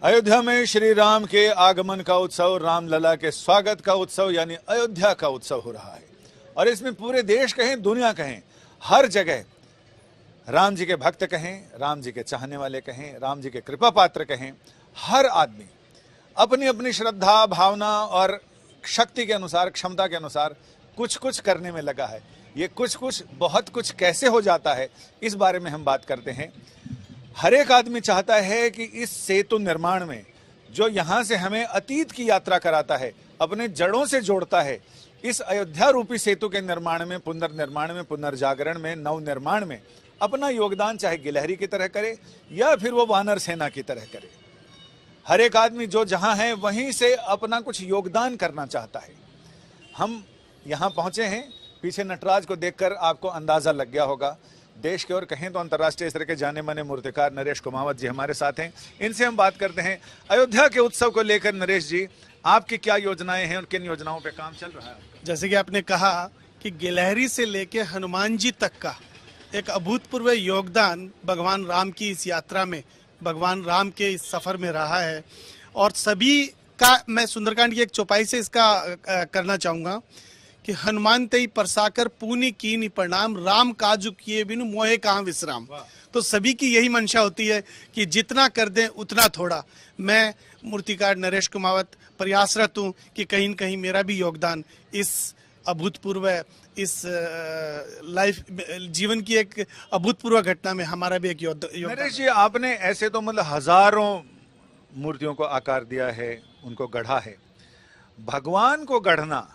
अयोध्या में श्री राम के आगमन का उत्सव, रामलला के स्वागत का उत्सव यानी अयोध्या का उत्सव हो रहा है। और इसमें पूरे देश कहें, दुनिया कहें, हर जगह राम जी के भक्त कहें, राम जी के चाहने वाले कहें, राम जी के कृपा पात्र कहें, हर आदमी अपनी अपनी श्रद्धा, भावना और शक्ति के अनुसार, क्षमता के अनुसार कुछ कुछ करने में लगा है। ये कुछ कुछ बहुत कुछ कैसे हो जाता है, इस बारे में हम बात करते हैं। हर एक आदमी चाहता है कि इस सेतु निर्माण में, जो यहाँ से हमें अतीत की यात्रा कराता है, अपने जड़ों से जोड़ता है, इस अयोध्या रूपी सेतु के निर्माण में, पुनर्निर्माण में, पुनर्जागरण में, नवनिर्माण में अपना योगदान चाहे गिलहरी की तरह करे या फिर वो वानर सेना की तरह करे। हर एक आदमी जो जहाँ है वहीं से अपना कुछ योगदान करना चाहता है। हम यहाँ पहुँचे हैं, पीछे नटराज को देखकर आपको अंदाजा लग गया होगा। देश के और कहें तो अंतर्राष्ट्रीय स्तर के जाने माने मूर्तिकार नरेश कुमावत जी हमारे साथ हैं। इनसे हम बात करते हैं अयोध्या के उत्सव को लेकर। नरेश जी, आपकी क्या योजनाएं हैं और किन योजनाओं पे काम चल रहा है? जैसे कि आपने कहा कि गिलहरी से लेके हनुमान जी तक का एक अभूतपूर्व योगदान भगवान राम की इस यात्रा में, भगवान राम के इस सफर में रहा है। और सभी का मैं सुंदरकांड की एक चौपाई से इसका करना चाहूँगा कि हनुमान तई परसाकर पूनी कीनी प्रणाम, राम काजु किए बिनु मोहे कहाँ विश्राम। तो सभी की यही मंशा होती है कि जितना कर दें उतना थोड़ा। मैं मूर्तिकार नरेश कुमावत प्रयासरत हूँ कि कहीं न कहीं मेरा भी योगदान इस अभूतपूर्व, इस लाइफ जीवन की एक अभूतपूर्व घटना में हमारा भी एक योगदान। नरेश जी, आपने ऐसे तो मतलब हजारों मूर्तियों को आकार दिया है, उनको गढ़ा है। भगवान को गढ़ना,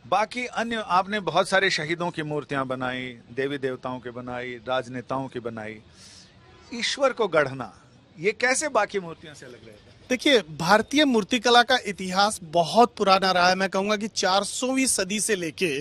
बाकी अन्य आपने बहुत सारे शहीदों की मूर्तियां बनाई, देवी देवताओं की बनाई, राजनेताओं की बनाई। ईश्वर को गढ़ना, ये कैसे बाकी मूर्तियों से अलग रहता है? देखिए, भारतीय मूर्तिकला का इतिहास बहुत पुराना रहा है। मैं कहूँगा कि 400वीं सदी से लेके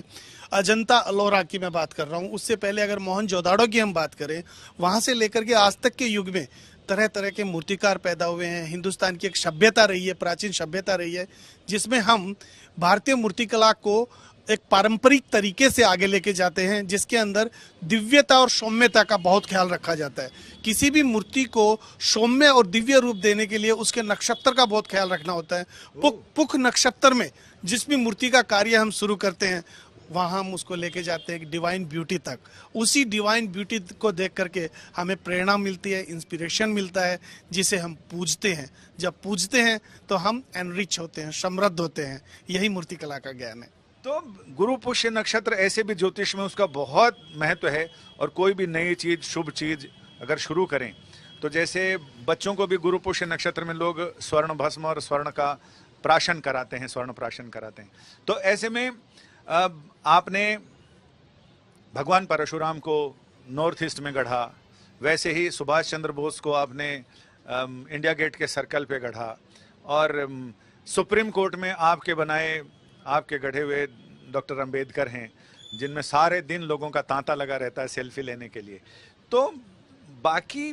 अजंता अलोरा की मैं बात कर रहा हूँ। उससे पहले अगर मोहनजोदाड़ो की हम बात करें, वहाँ से लेकर के आज तक के युग में तरह तरह के मूर्तिकार पैदा हुए हैं। हिंदुस्तान की एक सभ्यता रही है, प्राचीन सभ्यता रही है, जिसमें हम भारतीय मूर्तिकला को एक पारंपरिक तरीके से आगे लेके जाते हैं, जिसके अंदर दिव्यता और सौम्यता का बहुत ख्याल रखा जाता है। किसी भी मूर्ति को सौम्य और दिव्य रूप देने के लिए उसके नक्षत्र का बहुत ख्याल रखना होता है। पुख नक्षत्र में जिस भी मूर्ति का कार्य हम शुरू करते हैं, वहाँ हम उसको लेके जाते हैं डिवाइन ब्यूटी तक। उसी डिवाइन ब्यूटी को देख करके हमें प्रेरणा मिलती है, इंस्पिरेशन मिलता है, जिसे हम पूजते हैं। जब पूजते हैं तो हम एनरिच होते हैं, समृद्ध होते हैं। यही मूर्तिकला का ज्ञान है। तो गुरु पुष्य नक्षत्र ऐसे भी ज्योतिष में उसका बहुत महत्व है। और कोई भी नई चीज, शुभ चीज अगर शुरू करें तो जैसे बच्चों को भी गुरु पुष्य नक्षत्र में लोग स्वर्ण भस्म और स्वर्ण का प्राशन कराते हैं, स्वर्ण प्राशन कराते हैं। तो ऐसे में आपने भगवान परशुराम को नॉर्थ ईस्ट में गढ़ा, वैसे ही सुभाष चंद्र बोस को आपने इंडिया गेट के सर्कल पे गढ़ा, और सुप्रीम कोर्ट में आपके बनाए, आपके गढ़े हुए डॉक्टर अंबेडकर हैं, जिनमें सारे दिन लोगों का तांता लगा रहता है सेल्फी लेने के लिए। तो बाकी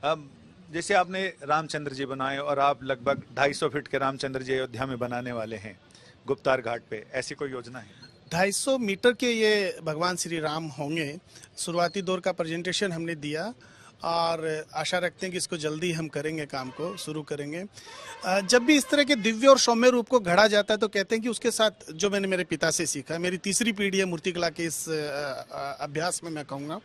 जैसे आपने रामचंद्र जी बनाए, और आप लगभग 250 फीट के रामचंद्र जी अयोध्या में बनाने वाले हैं गुप्तार घाट पे, ऐसी कोई योजना है? 250 मीटर के ये भगवान श्री राम होंगे। शुरुआती दौर का प्रेजेंटेशन हमने दिया और आशा रखते हैं कि इसको जल्दी हम करेंगे, काम को शुरू करेंगे। जब भी इस तरह के दिव्य और सौम्य रूप को गढ़ा जाता है तो कहते हैं कि उसके साथ, जो मैंने मेरे पिता से सीखा, मेरी तीसरी पीढ़ी है मूर्तिकला के इस अभ्यास में, मैं कहूँगा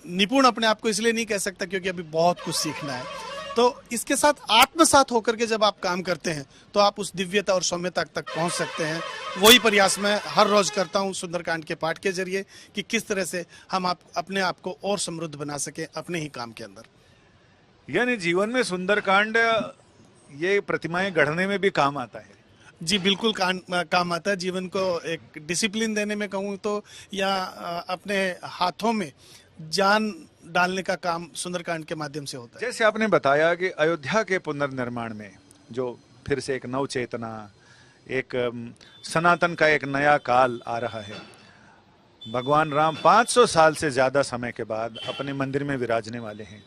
निपुण अपने आप को इसलिए नहीं कह सकता क्योंकि अभी बहुत कुछ सीखना है। तो इसके साथ आत्मसात होकर के जब आप काम करते हैं तो आप उस दिव्यता और सौम्यता तक पहुंच सकते हैं। वही प्रयास मैं हर रोज करता हूं सुंदरकांड के पाठ के जरिए कि किस तरह से हम अपने आप को और समृद्ध बना सकें अपने ही काम के अंदर। यानी जीवन में सुंदरकांड ये प्रतिमाएं गढ़ने में भी काम आता है। जी बिल्कुल, काम आता है। जीवन को एक डिसिप्लिन देने में कहूँ तो, या अपने हाथों में जान डालने का काम सुंदरकांड के माध्यम से होता है। जैसे आपने बताया कि अयोध्या के पुनर्निर्माण में जो फिर से एक नव चेतना, एक सनातन का एक नया काल आ रहा है। भगवान राम 500 साल से ज्यादा समय के बाद अपने मंदिर में विराजने वाले हैं।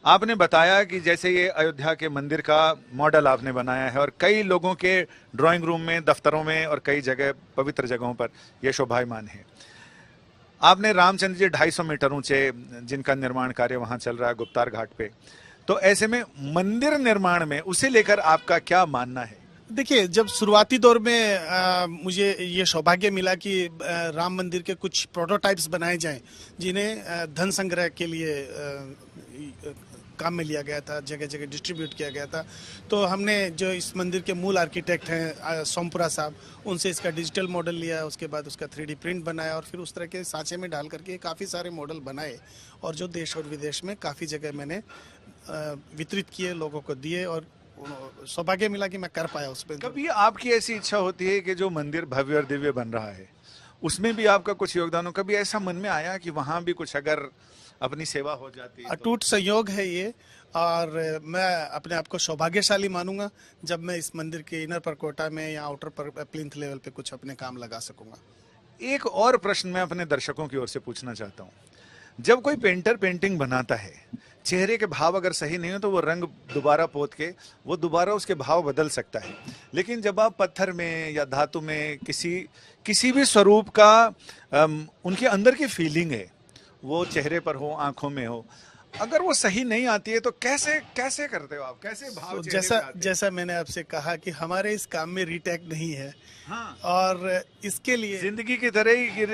आपने बताया कि जैसे ये अयोध्या के मंदिर का मॉडल आपने बनाया है और कई लोगों के ड्राइंग रूम में, दफ्तरों में और कई जगह पवित्र जगहों पर यह शोभायमान है। आपने रामचंद्र जी 250 मीटर ऊंचे, जिनका निर्माण कार्य वहां चल रहा है गुप्तार घाट पे, तो ऐसे में मंदिर निर्माण में उसे लेकर आपका क्या मानना है? देखिए, जब शुरुआती दौर में मुझे ये सौभाग्य मिला कि राम मंदिर के कुछ प्रोटोटाइप्स बनाए जाएं, जिन्हें धन संग्रह के लिए काम में लिया गया था, जगह जगह डिस्ट्रीब्यूट किया गया था, तो हमने जो इस मंदिर के मूल आर्किटेक्ट हैं सोमपुरा साहब, उनसे इसका डिजिटल मॉडल लिया, उसके बाद उसका 3D प्रिंट बनाया और फिर उस तरह के सांचे में डाल करके काफ़ी सारे मॉडल बनाए और जो देश और विदेश में काफ़ी जगह मैंने वितरित किए, लोगों को दिए और सौभाग्य मिला कि मैं कर पाया उस पर। कभी आपकी ऐसी इच्छा होती है कि जो मंदिर भव्य और दिव्य बन रहा है उसमें भी आपका कुछ योगदान हो? कभी ऐसा मन में आया कि वहां भी कुछ अगर अपनी सेवा हो जाती तो? अटूट संयोग है ये, और मैं अपने आप को सौभाग्यशाली मानूंगा जब मैं इस मंदिर के इनर परकोटा में या आउटर पर प्लिंथ लेवल पे कुछ अपने काम लगा सकूंगा। एक और प्रश्न मैं अपने दर्शकों की ओर से पूछना चाहता हूँ। जब कोई पेंटर पेंटिंग बनाता है, चेहरे के भाव अगर सही नहीं हो तो वो रंग दोबारा पोत के वो दोबारा उसके भाव बदल सकता है, लेकिन जब आप पत्थर में या धातु में किसी भी स्वरूप का उनके अंदर की फीलिंग है, वो चेहरे पर हो, आंखों में हो, अगर वो सही नहीं आती है तो कैसे करते हो आप? कैसे भाव तो चेहरे पे आते हैं? जैसा मैंने आपसे कहा कि हमारे इस काम में रीटेक नहीं है। हाँ। और इसके लिए जिंदगी की तरह ही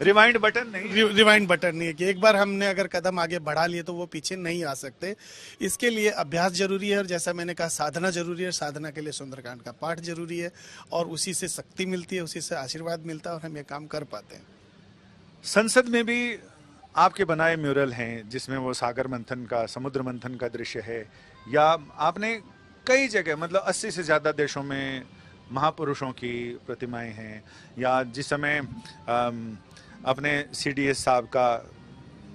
रिवाइंड बटन नहीं है। रिवाइंड बटन नहीं है कि एक बार हमने अगर कदम आगे बढ़ा लिए तो वो पीछे नहीं आ सकते। इसके लिए अभ्यास जरूरी है और जैसा मैंने कहा साधना जरूरी है। साधना के लिए सुंदरकांड का पाठ जरूरी है और उसी से शक्ति मिलती है, उसी से आशीर्वाद मिलता है और हम ये काम कर पाते हैं। संसद में भी आपके बनाए म्यूरल हैं जिसमें वो सागर मंथन का, समुद्र मंथन का दृश्य है, या आपने कई जगह मतलब 80 से ज़्यादा देशों में महापुरुषों की प्रतिमाएं हैं, या जिस समय अपने CDS साहब का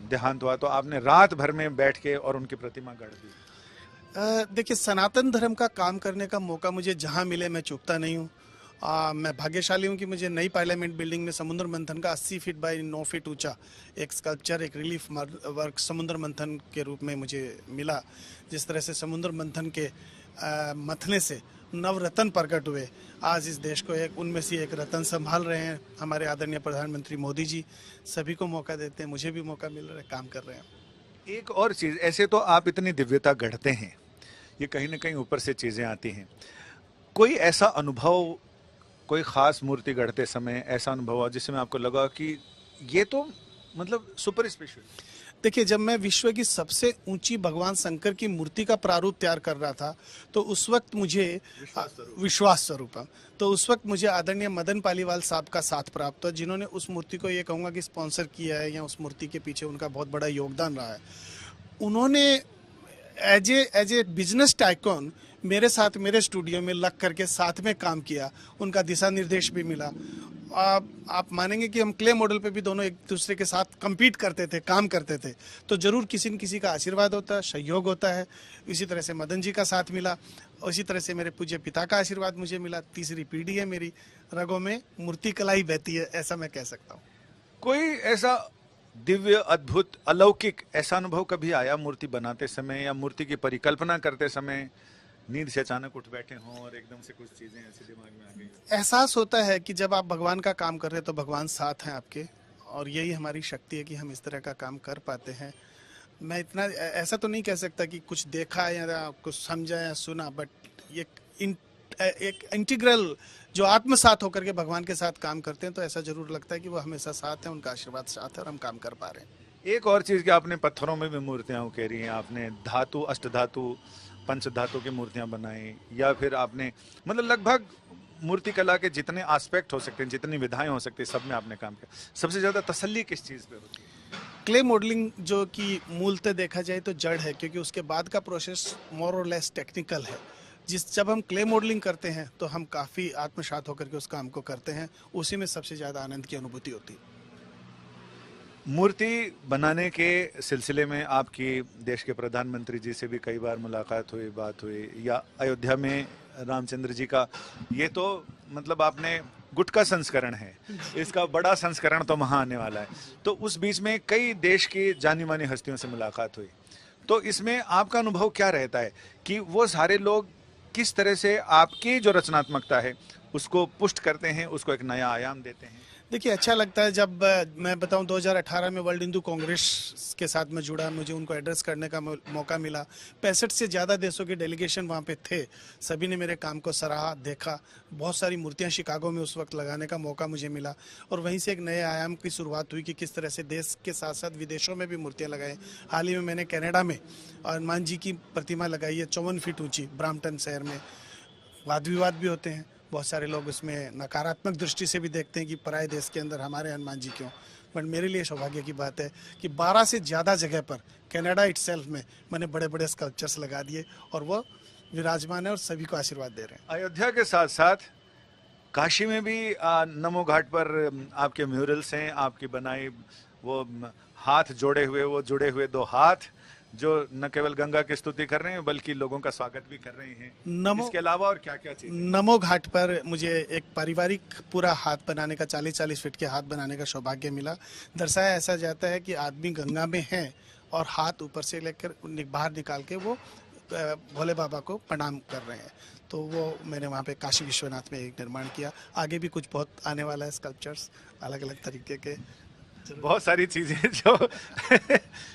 देहांत हुआ तो आपने रात भर में बैठ के और उनकी प्रतिमा गढ़ दी। देखिए, सनातन धर्म का काम करने का मौका मुझे जहाँ मिले मैं चूकता नहीं हूँ। मैं भाग्यशाली हूँ कि मुझे नई पार्लियामेंट बिल्डिंग में समुद्र मंथन का 80 फीट बाय 9 फीट ऊंचा एक स्कल्पचर, एक रिलीफ वर्क समुद्र मंथन के रूप में मुझे मिला। जिस तरह से समुद्र मंथन के मथने से नवरत्न प्रकट हुए, आज इस देश को उनमें से एक रत्न संभाल रहे हैं हमारे आदरणीय प्रधानमंत्री मोदी जी। सभी को मौका देते हैं, मुझे भी मौका मिल रहा है, काम कर रहे हैं। एक और चीज़, ऐसे तो आप इतनी दिव्यता गढ़ते हैं, ये कहीं ना कहीं ऊपर से चीज़ें आती हैं। कोई ऐसा अनुभव, कोई खास मूर्ति गढ़ते समय ऐसा अनुभव हुआ जिसमें आपको लगा कि ये तो मतलब सुपर स्पेशल? देखिए, जब मैं विश्व की सबसे ऊंची भगवान शंकर की मूर्ति का प्रारूप तैयार कर रहा था तो उस वक्त मुझे विश्वास स्वरूपम, तो उस वक्त मुझे आदरणीय मदन पालीवाल साहब का साथ प्राप्त हुआ, जिन्होंने उस मूर्ति को ये कहूँगा कि स्पॉन्सर किया है या उस मूर्ति के पीछे उनका बहुत बड़ा योगदान रहा है। उन्होंने एज ए बिजनेस टाइकॉन मेरे साथ मेरे स्टूडियो में लग करके साथ में काम किया, उनका दिशा निर्देश भी मिला। आप मानेंगे कि हम क्ले मॉडल पे भी दोनों एक दूसरे के साथ compete करते थे, काम करते थे, तो जरूर किसी न किसी का आशीर्वाद होता है, सहयोग होता है। इसी तरह से मदन जी का साथ मिला, उसी तरह से मेरे पूज्य पिता का आशीर्वाद मुझे मिला। तीसरी पीढ़ी है मेरी, रगों में मूर्ति कला ही बहती है, ऐसा मैं कह सकता हूँ। कोई ऐसा दिव्य, अद्भुत, अलौकिक ऐसा अनुभव कभी आया मूर्ति बनाते समय या मूर्ति की परिकल्पना करते समय, नींद से अचानक उठ बैठे हों और एकदम से कुछ चीजें ऐसे दिमाग में आ गई? एहसास होता है कि जब आप भगवान का काम कर रहे हैं तो भगवान साथ हैं आपके, और यही हमारी शक्ति है कि हम इस तरह का काम कर पाते हैं। मैं इतना ऐसा तो नहीं कह सकता कि कुछ देखा या कुछ समझा या सुना, बट ये एक इंटीग्रल जो आत्मसात होकर के भगवान के साथ काम करते हैं तो ऐसा जरूर लगता है कि वो हमेशा साथ है, उनका आशीर्वाद साथ है और हम काम कर पा रहे हैं। एक और चीज कि आपने पत्थरों में भी मूर्तियां कह रही हैं, आपने धातु, अष्टधातु, पंचधातु की मूर्तियां बनाई, या फिर आपने मतलब लगभग मूर्ति कला के जितने एस्पेक्ट हो सकते हैं, जितनी विधाएं हो सकती हैं, सब में आपने काम किया। सबसे ज्यादा तसल्ली किस चीज पे होती है? क्ले मॉडलिंग जो कि मूलतः देखा जाए तो जड़ है, क्योंकि उसके बाद का प्रोसेस मोर और लेस टेक्निकल है। जब हम क्ले मॉडलिंग करते हैं तो हम काफ़ी आत्मसात होकर के उस काम को करते हैं, उसी में सबसे ज़्यादा आनंद की अनुभूति होती है। मूर्ति बनाने के सिलसिले में आपकी देश के प्रधानमंत्री जी से भी कई बार मुलाकात हुई, बात हुई, या अयोध्या में रामचंद्र जी का, ये तो मतलब आपने गुटका संस्करण है, इसका बड़ा संस्करण तो वहाँ आने वाला है, तो उस बीच में कई देश की जानी मानी हस्तियों से मुलाकात हुई, तो इसमें आपका अनुभव क्या रहता है कि वो सारे लोग किस तरह से आपकी जो रचनात्मकता है उसको पुष्ट करते हैं, उसको एक नया आयाम देते हैं? देखिए, अच्छा लगता है जब मैं बताऊं 2018 में वर्ल्ड हिंदू कांग्रेस के साथ में जुड़ा, मुझे उनको एड्रेस करने का मौका मिला। 65 से ज़्यादा देशों के डेलीगेशन वहाँ पे थे, सभी ने मेरे काम को सराहा, देखा। बहुत सारी मूर्तियाँ शिकागो में उस वक्त लगाने का मौका मुझे मिला और वहीं से एक नए आयाम की शुरुआत हुई कि किस तरह से देश के साथ साथ विदेशों में भी मूर्तियाँ लगाएं। हाल ही में मैंने कनाडा में हनुमान जी की प्रतिमा लगाई है 54 फीट ऊँची, ब्राम्पटन शहर में। वाद विवाद भी होते हैं, बहुत सारे लोग उसमें नकारात्मक दृष्टि से भी देखते हैं कि पराये देश के अंदर हमारे हनुमान जी क्यों। बट मेरे लिए सौभाग्य की बात है कि 12 से ज़्यादा जगह पर कनाडा इटसेल्फ में मैंने बड़े बड़े स्कल्पचर्स लगा दिए और वो विराजमान है और सभी को आशीर्वाद दे रहे हैं। अयोध्या के साथ साथ काशी में भी नमो घाट पर आपके म्यूरल्स हैं, आपकी बनाई वो हाथ जोड़े हुए, वो जुड़े हुए दो हाथ जो न केवल गंगा की स्तुति कर रहे हैं बल्कि लोगों का स्वागत भी कर रहे हैं। इसके अलावा और क्या क्या चीज? नमो घाट पर मुझे एक पारिवारिक पूरा हाथ बनाने का 40-40 फीट के हाथ बनाने का सौभाग्य मिला। दर्शाया ऐसा जाता है कि आदमी गंगा में है और हाथ ऊपर से लेकर बाहर निकाल के वो भोले बाबा को प्रणाम कर रहे हैं। तो वो मैंने वहाँ पे काशी विश्वनाथ में एक निर्माण किया। आगे भी कुछ बहुत आने वाला है, स्कल्पचर्स अलग अलग तरीके के, बहुत सारी चीजें जो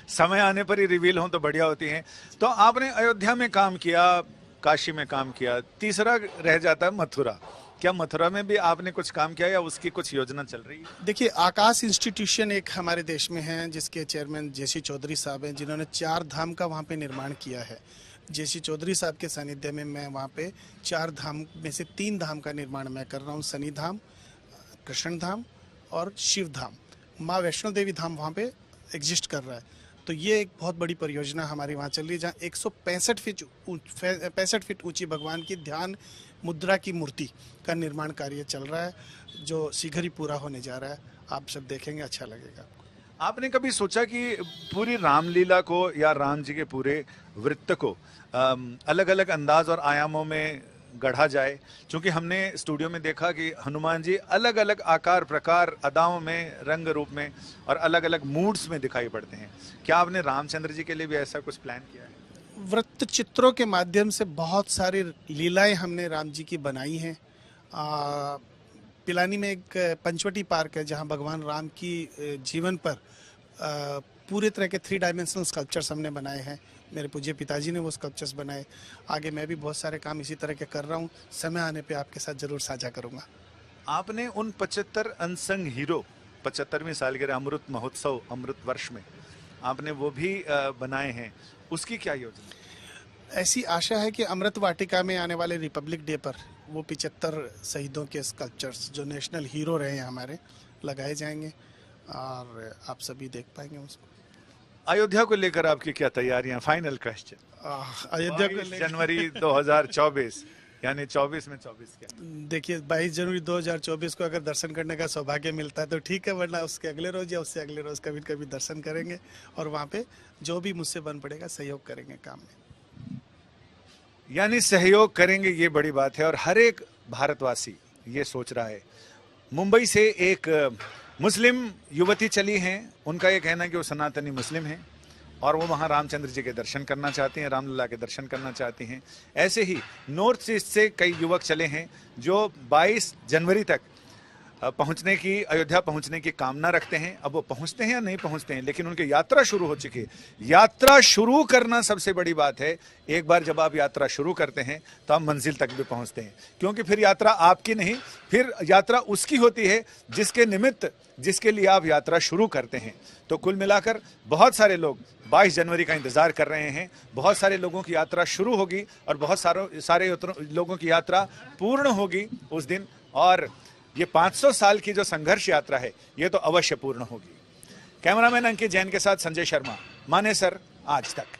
समय आने पर ही रिवील हों तो बढ़िया होती हैं। तो आपने अयोध्या में काम किया, काशी में काम किया, तीसरा रह जाता है मथुरा। क्या मथुरा में भी आपने कुछ काम किया या उसकी कुछ योजना चल रही है? देखिए, आकाश इंस्टीट्यूशन एक हमारे देश में है जिसके चेयरमैन जेसी चौधरी साहब हैं, जिन्होंने 4 धाम का वहाँ पे निर्माण किया है। जेसी चौधरी साहब के सानिध्य में मैं वहाँ पे 4 धाम में से 3 धाम का निर्माण मैं कर रहा हूँ। शनि धाम, कृष्ण धाम और शिव धाम। माँ वैष्णो देवी धाम वहाँ पे एग्जिस्ट कर रहा है। तो ये एक बहुत बड़ी परियोजना हमारी वहाँ चल रही है, जहाँ 165 फीट ऊंची भगवान की ध्यान मुद्रा की मूर्ति का निर्माण कार्य चल रहा है, जो शीघ्र ही पूरा होने जा रहा है। आप सब देखेंगे, अच्छा लगेगा। आपने कभी सोचा कि पूरी रामलीला को या राम जी के पूरे वृत्त को अलग अलग अंदाज और आयामों में गढ़ा जाए? क्योंकि हमने स्टूडियो में देखा कि हनुमान जी अलग अलग आकार, प्रकार, अदाओं में, रंग रूप में और अलग अलग मूड्स में दिखाई पड़ते हैं। क्या आपने रामचंद्र जी के लिए भी ऐसा कुछ प्लान किया है? वृत्त चित्रों के माध्यम से बहुत सारी लीलाएं हमने राम जी की बनाई हैं। पिलानी में एक पंचवटी पार्क है जहां भगवान राम की जीवन पर पूरे तरह के 3 डायमेंशनल स्कल्पचर्स हमने बनाए हैं। मेरे पूज्य पिताजी ने वो स्कल्पचर्स बनाए। आगे मैं भी बहुत सारे काम इसी तरह के कर रहा हूँ, समय आने पे आपके साथ जरूर साझा करूँगा। आपने उन 75 अनसंग हीरो 75वीं सालगिरह अमृत महोत्सव, अमृत वर्ष में आपने वो भी बनाए हैं, उसकी क्या योजना? ऐसी आशा है कि अमृत वाटिका में आने वाले रिपब्लिक डे पर वो 75 शहीदों के स्कल्पचर्स जो नेशनल हीरो रहे हैं हमारे, लगाए जाएंगे और आप सभी देख पाएंगे उसको। अयोध्या को लेकर आपकी क्या तैयारियां? Final question. अयोध्या को जनवरी 2024 यानी 24 में 24 क्या? देखिए, 22 जनवरी 2024 को अगर दर्शन करने का सौभाग्य मिलता है तो ठीक है, वरना उसके अगले रोज या उससे अगले रोज कभी कभी दर्शन करेंगे और वहाँ पे जो भी मुझसे बन पड़ेगा सहयोग करेंगे काम में। यानी सहयोग करेंगे, ये बड़ी बात है और हर एक भारतवासी ये सोच रहा है। मुंबई से एक मुस्लिम युवती चली हैं, उनका ये कहना है कि वो सनातनी मुस्लिम हैं और वो वहाँ रामचंद्र जी के दर्शन करना चाहती हैं, रामलला के दर्शन करना चाहती हैं। ऐसे ही नॉर्थ ईस्ट से कई युवक चले हैं जो 22 जनवरी तक पहुंचने की, अयोध्या पहुंचने की कामना रखते हैं। अब वो पहुंचते हैं या नहीं पहुंचते हैं, लेकिन उनकी यात्रा शुरू हो चुकी है। यात्रा शुरू करना सबसे बड़ी बात है। एक बार जब आप यात्रा शुरू करते हैं तो आप मंजिल तक भी पहुंचते हैं, क्योंकि फिर यात्रा आपकी नहीं, फिर यात्रा उसकी होती है जिसके निमित्त, जिसके लिए आप यात्रा शुरू करते हैं। तो कुल मिलाकर बहुत सारे लोग 22 जनवरी का इंतजार कर रहे हैं। बहुत सारे लोगों की यात्रा शुरू होगी और बहुत सारे लोगों की यात्रा पूर्ण होगी उस दिन, और ये 500 साल की जो संघर्ष यात्रा है ये तो अवश्य पूर्ण होगी। कैमरामैन अंकित जैन के साथ संजय शर्मा, मानेसर, आज तक।